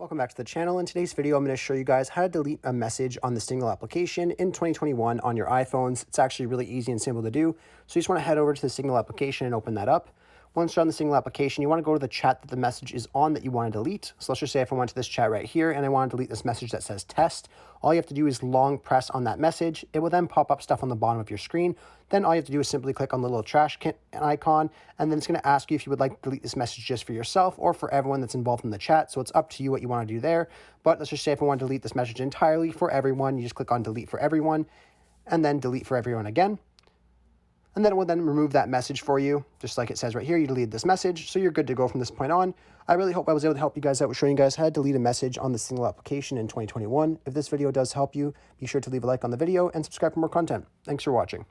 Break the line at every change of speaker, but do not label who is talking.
Welcome back to the channel. In today's video, I'm going to show you guys how to delete a message on the Signal application in 2021 on your iPhones. It's actually really easy and simple to do. So you just want to head over to the Signal application and open that up. Once you're on the Signal application, you want to go to the chat that the message is on that you want to delete. So let's just say if I went to this chat right here and I want to delete this message that says test, all you have to do is long press on that message. It will then pop up stuff on the bottom of your screen. Then all you have to do is simply click on the little trash can icon, and then it's going to ask you if you would like to delete this message just for yourself or for everyone that's involved in the chat. So it's up to you what you want to do there. But let's just say if I want to delete this message entirely for everyone, you just click on delete for everyone and then delete for everyone again. And then it will then remove that message for you, just like it says right here. You deleted this message, so you're good to go from this point on. I really hope I was able to help you guys out with showing you guys how to delete a message on the Signal application in 2021. If this video does help you, be sure to leave a like on the video and subscribe for more content. Thanks for watching.